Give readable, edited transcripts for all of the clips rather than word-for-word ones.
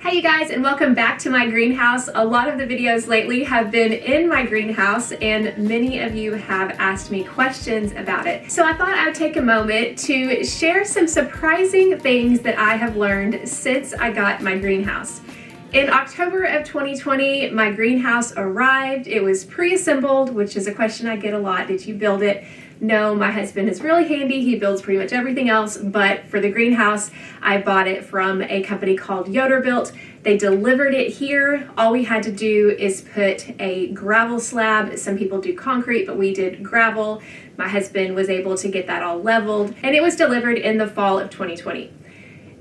Hi you guys, and welcome back to my greenhouse. A lot of the videos lately have been in my greenhouse and many of you have asked me questions about it. So I thought I would take a moment to share some surprising things that I have learned since I got my greenhouse. In October of 2020, my greenhouse arrived. It was pre-assembled, which is a question I get a lot. Did you build it? No, my husband is really handy. He builds pretty much everything else, but for the greenhouse, I bought it from a company called Yoderbuilt. They delivered it here. All we had to do is put a gravel slab. Some people do concrete, but we did gravel. My husband was able to get that all leveled, and it was delivered in the fall of 2020.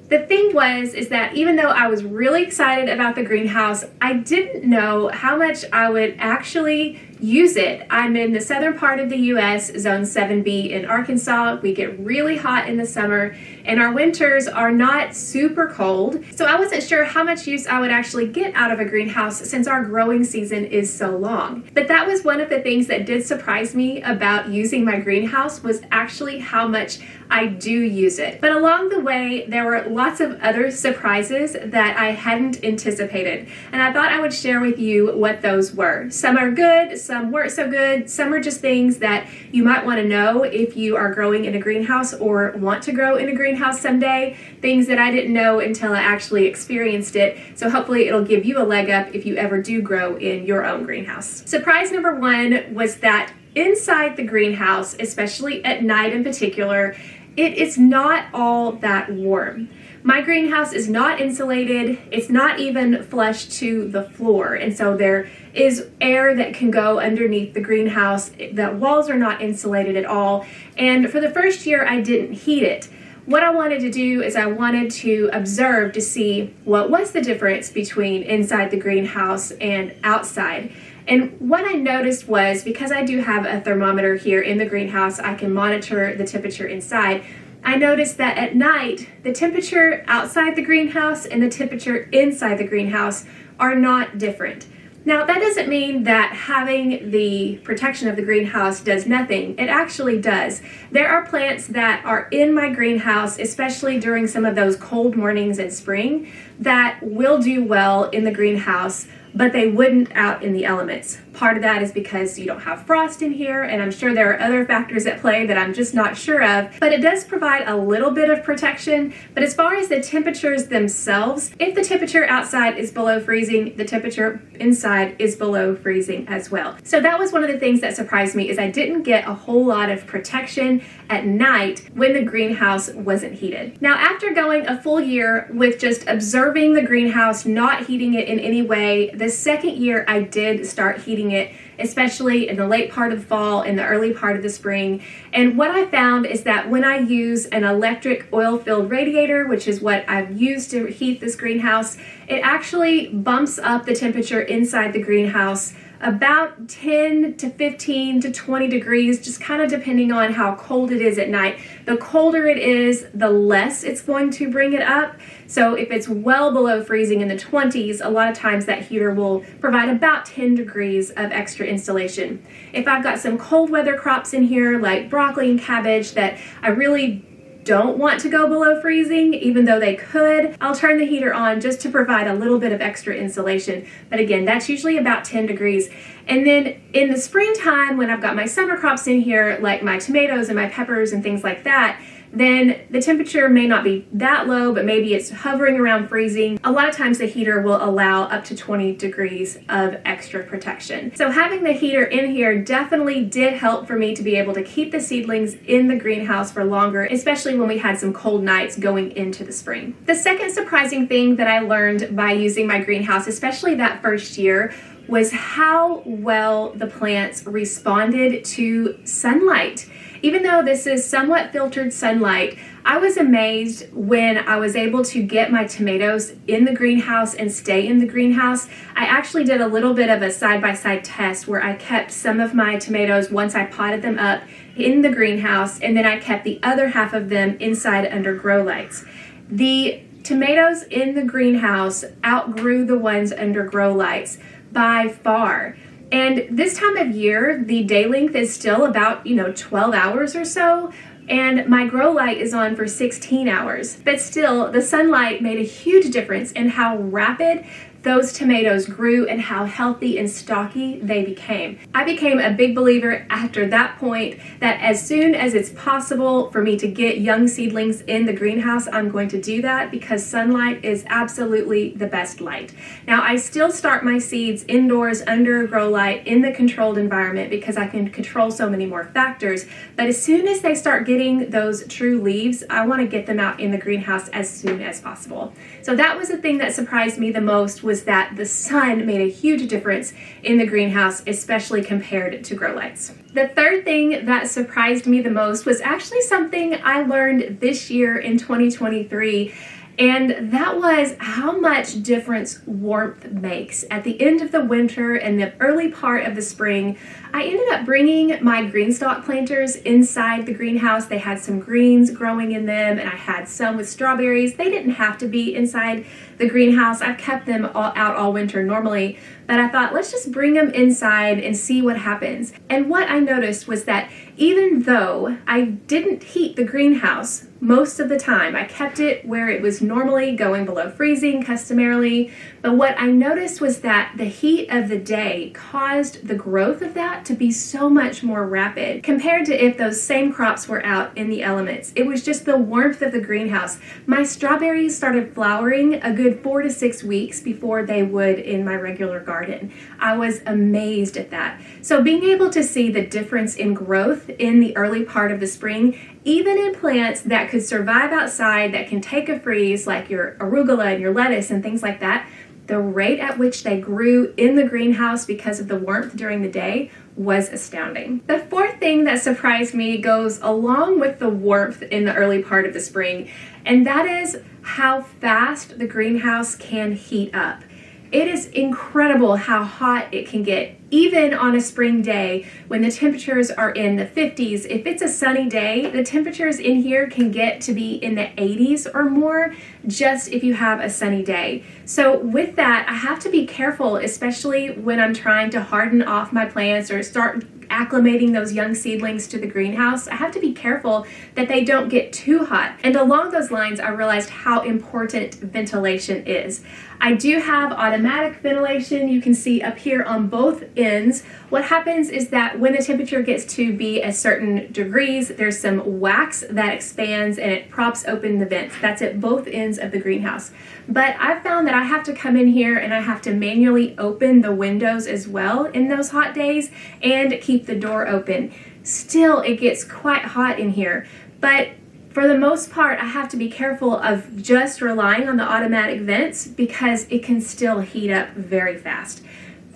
The thing is that even though I was really excited about the greenhouse, I didn't know how much I would actually use it. I'm in the southern part of the US, zone 7B in Arkansas. We get really hot in the summer and our winters are not super cold. So I wasn't sure how much use I would actually get out of a greenhouse since our growing season is so long. But that was one of the things that did surprise me about using my greenhouse, was actually how much I do use it. But along the way, there were lots of other surprises that I hadn't anticipated. And I thought I would share with you what those were. Some are good, some weren't so good. Some are just things that you might want to know if you are growing in a greenhouse or want to grow in a greenhouse someday. Things that I didn't know until I actually experienced it. So hopefully it'll give you a leg up if you ever do grow in your own greenhouse. Surprise number one was that inside the greenhouse, especially at night in particular, it is not all that warm. My greenhouse is not insulated. It's not even flush to the floor. And so there is air that can go underneath the greenhouse. The walls are not insulated at all. And for the first year, I didn't heat it. What I wanted to do is I wanted to observe to see what was the difference between inside the greenhouse and outside. And what I noticed was, because I do have a thermometer here in the greenhouse, I can monitor the temperature inside. I noticed that at night, the temperature outside the greenhouse and the temperature inside the greenhouse are not different. Now, that doesn't mean that having the protection of the greenhouse does nothing. It actually does. There are plants that are in my greenhouse, especially during some of those cold mornings in spring, that will do well in the greenhouse, but they wouldn't out in the elements. Part of that is because you don't have frost in here, and I'm sure there are other factors at play that I'm just not sure of, but it does provide a little bit of protection. But as far as the temperatures themselves, if the temperature outside is below freezing, the temperature inside is below freezing as well. So that was one of the things that surprised me, is I didn't get a whole lot of protection at night when the greenhouse wasn't heated. Now, after going a full year with just observing the greenhouse, not heating it in any way, the second year I did start heating it, especially in the late part of the fall and the early part of the spring. And what I found is that when I use an electric oil-filled radiator, which is what I've used to heat this greenhouse, it actually bumps up the temperature inside the greenhouse about 10 to 15 to 20 degrees, just kind of depending on how cold it is at night. The colder it is, the less it's going to bring it up. So if it's well below freezing in the 20s, a lot of times that heater will provide about 10 degrees of extra insulation. If I've got some cold weather crops in here, like broccoli and cabbage, that I really don't want to go below freezing, even though they could, I'll turn the heater on just to provide a little bit of extra insulation. But again, that's usually about 10 degrees. And then in the springtime, when I've got my summer crops in here, like my tomatoes and my peppers and things like that, then the temperature may not be that low, but maybe it's hovering around freezing. A lot of times the heater will allow up to 20 degrees of extra protection. So having the heater in here definitely did help for me to be able to keep the seedlings in the greenhouse for longer, especially when we had some cold nights going into the spring. The second surprising thing that I learned by using my greenhouse, especially that first year, was how well the plants responded to sunlight. Even though this is somewhat filtered sunlight, I was amazed when I was able to get my tomatoes in the greenhouse and stay in the greenhouse. I actually did a little bit of a side-by-side test where I kept some of my tomatoes, once I potted them up, in the greenhouse, and then I kept the other half of them inside under grow lights. The tomatoes in the greenhouse outgrew the ones under grow lights by far. And this time of year, the day length is still about, 12 hours or so, and my grow light is on for 16 hours. But still, the sunlight made a huge difference in how rapid those tomatoes grew and how healthy and stocky they became. I became a big believer after that point that as soon as it's possible for me to get young seedlings in the greenhouse, I'm going to do that because sunlight is absolutely the best light. Now, I still start my seeds indoors under a grow light in the controlled environment because I can control so many more factors, but as soon as they start getting those true leaves, I want to get them out in the greenhouse as soon as possible. So that was the thing that surprised me the most, was that the sun made a huge difference in the greenhouse, especially compared to grow lights. The third thing that surprised me the most was actually something I learned this year in 2023, and that was how much difference warmth makes. At the end of the winter and the early part of the spring, I ended up bringing my green stalk planters inside the greenhouse. They had some greens growing in them, and I had some with strawberries. They didn't have to be inside the greenhouse. I've kept them out all winter normally, but I thought, let's just bring them inside and see what happens. And what I noticed was that even though I didn't heat the greenhouse most of the time, I kept it where it was normally going below freezing customarily, but what I noticed was that the heat of the day caused the growth of that to be so much more rapid compared to if those same crops were out in the elements. It was just the warmth of the greenhouse. My strawberries started flowering a good 4 to 6 weeks before they would in my regular garden. I was amazed at that. So being able to see the difference in growth in the early part of the spring, even in plants that could survive outside, that can take a freeze, like your arugula and your lettuce and things like that, the rate at which they grew in the greenhouse because of the warmth during the day was astounding. The fourth thing that surprised me goes along with the warmth in the early part of the spring, and that is how fast the greenhouse can heat up. It is incredible how hot it can get, even on a spring day when the temperatures are in the 50s. If it's a sunny day, the temperatures in here can get to be in the 80s or more just if you have a sunny day. So with that, I have to be careful, especially when I'm trying to harden off my plants or start acclimating those young seedlings to the greenhouse. I have to be careful that they don't get too hot. And along those lines, I realized how important ventilation is. I do have automatic ventilation. You can see up here on both ends. What happens is that when the temperature gets to be a certain degrees, there's some wax that expands and it props open the vents. That's at both ends of the greenhouse. But I've found that I have to come in here and I have to manually open the windows as well in those hot days and keep the door open. Still, it gets quite hot in here, but for the most part, I have to be careful of just relying on the automatic vents because it can still heat up very fast.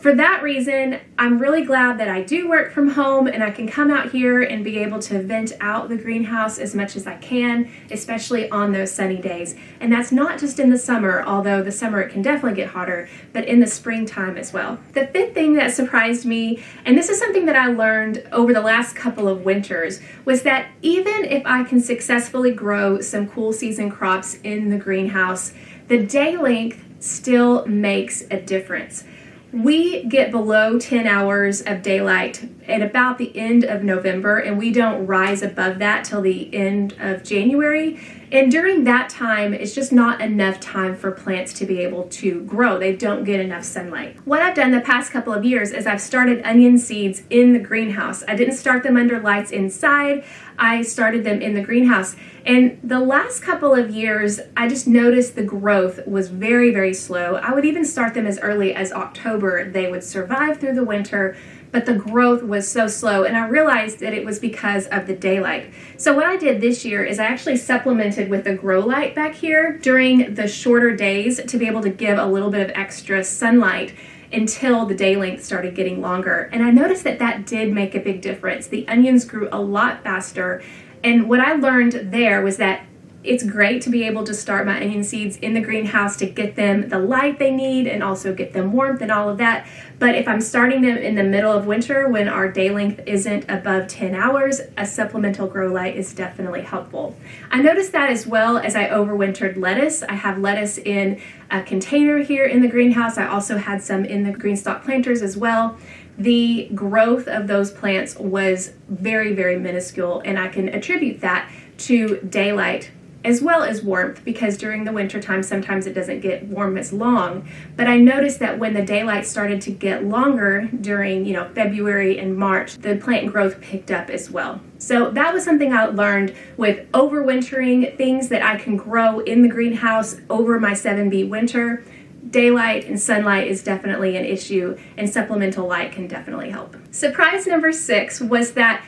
For that reason, I'm really glad that I do work from home and I can come out here and be able to vent out the greenhouse as much as I can, especially on those sunny days. And that's not just in the summer, although the summer it can definitely get hotter, but in the springtime as well. The fifth thing that surprised me, and this is something that I learned over the last couple of winters, was that even if I can successfully grow some cool season crops in the greenhouse, the day length still makes a difference. We get below 10 hours of daylight at about the end of November, and we don't rise above that till the end of January. And during that time, it's just not enough time for plants to be able to grow. They don't get enough sunlight. What I've done the past couple of years is I've started onion seeds in the greenhouse. I didn't start them under lights inside. I started them in the greenhouse. And the last couple of years, I just noticed the growth was very, very slow. I would even start them as early as October. They would survive through the winter, but the growth was so slow, and I realized that it was because of the daylight. So what I did this year is I actually supplemented with a grow light back here during the shorter days to be able to give a little bit of extra sunlight until the day length started getting longer. And I noticed that that did make a big difference. The onions grew a lot faster, and what I learned there was that It's great to be able to start my onion seeds in the greenhouse to get them the light they need and also get them warmth and all of that. But if I'm starting them in the middle of winter when our day length isn't above 10 hours, a supplemental grow light is definitely helpful. I noticed that as well as I overwintered lettuce. I have lettuce in a container here in the greenhouse. I also had some in the green stalk planters as well. The growth of those plants was very, very minuscule, and I can attribute that to daylight as well as warmth, because during the winter time sometimes it doesn't get warm as long. But I noticed that when the daylight started to get longer during February and March, the plant growth picked up as well. So that was something I learned with overwintering, things that I can grow in the greenhouse over my 7B winter. Daylight and sunlight is definitely an issue, and supplemental light can definitely help. Surprise number 6 was that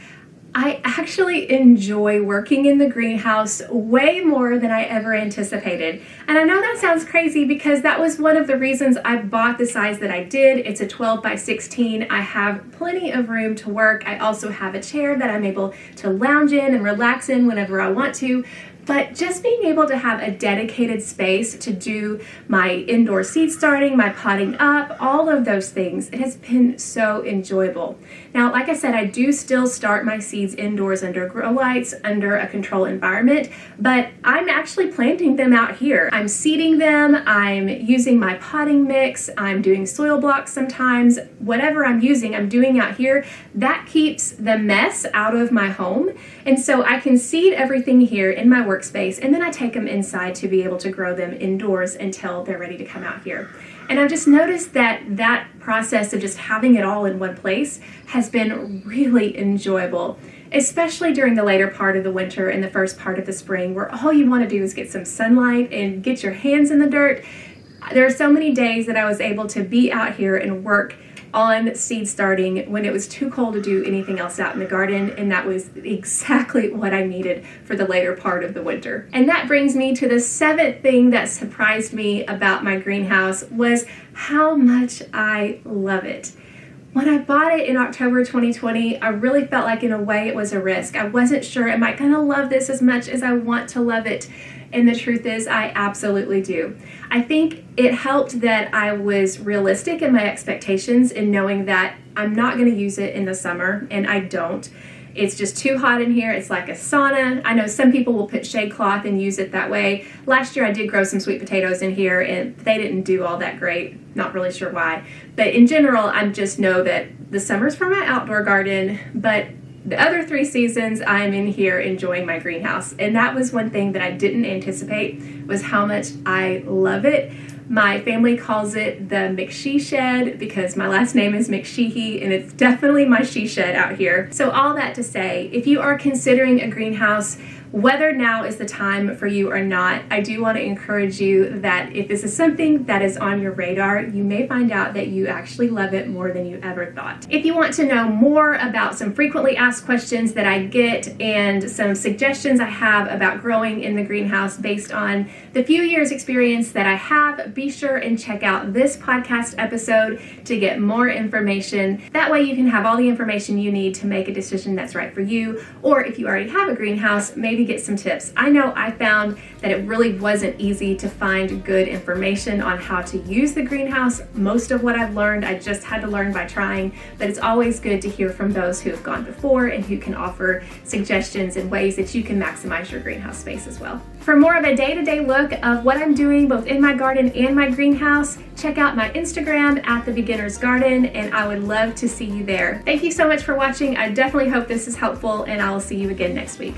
I actually enjoy working in the greenhouse way more than I ever anticipated. And I know that sounds crazy because that was one of the reasons I bought the size that I did. It's a 12 by 16. I have plenty of room to work. I also have a chair that I'm able to lounge in and relax in whenever I want to. But just being able to have a dedicated space to do my indoor seed starting, my potting up, all of those things, it has been so enjoyable. Now, like I said, I do still start my seeds indoors under grow lights, under a control environment, but I'm actually planting them out here. I'm seeding them, I'm using my potting mix, I'm doing soil blocks sometimes. Whatever I'm using, I'm doing out here. That keeps the mess out of my home. And so I can seed everything here in my workspace, and then I take them inside to be able to grow them indoors until they're ready to come out here. And I've just noticed that process of just having it all in one place has been really enjoyable, especially during the later part of the winter and the first part of the spring, where all you want to do is get some sunlight and get your hands in the dirt. There are so many days that I was able to be out here and work on seed starting when it was too cold to do anything else out in the garden, and that was exactly what I needed for the later part of the winter. And that brings me to the 7th thing that surprised me about my greenhouse was how much I love it. When I bought it in October 2020, I really felt like in a way it was a risk. I wasn't sure, am I gonna love this as much as I want to love it? And the truth is, I absolutely do. I think it helped that I was realistic in my expectations in knowing that I'm not going to use it in the summer, and I don't. It's just too hot in here. It's like a sauna. I know some people will put shade cloth and use it that way. Last year I did grow some sweet potatoes in here, and they didn't do all that great. Not really sure why. But in general, I just know that the summer's for my outdoor garden, but the other 3 seasons, I'm in here enjoying my greenhouse. And that was one thing that I didn't anticipate, was how much I love it. My family calls it the McShe Shed because my last name is McSheehy, and it's definitely my she shed out here. So all that to say, if you are considering a greenhouse, whether now is the time for you or not, I do want to encourage you that if this is something that is on your radar, you may find out that you actually love it more than you ever thought. If you want to know more about some frequently asked questions that I get and some suggestions I have about growing in the greenhouse based on the few years experience that I have, be sure and check out this podcast episode to get more information. That way you can have all the information you need to make a decision that's right for you, or if you already have a greenhouse, maybe get some tips. I know I found that it really wasn't easy to find good information on how to use the greenhouse. Most of what I've learned, I just had to learn by trying, but it's always good to hear from those who have gone before and who can offer suggestions and ways that you can maximize your greenhouse space as well. For more of a day-to-day look of what I'm doing both in my garden and my greenhouse, check out my Instagram at The Beginner's Garden, and I would love to see you there. Thank you so much for watching. I definitely hope this is helpful, and I will see you again next week.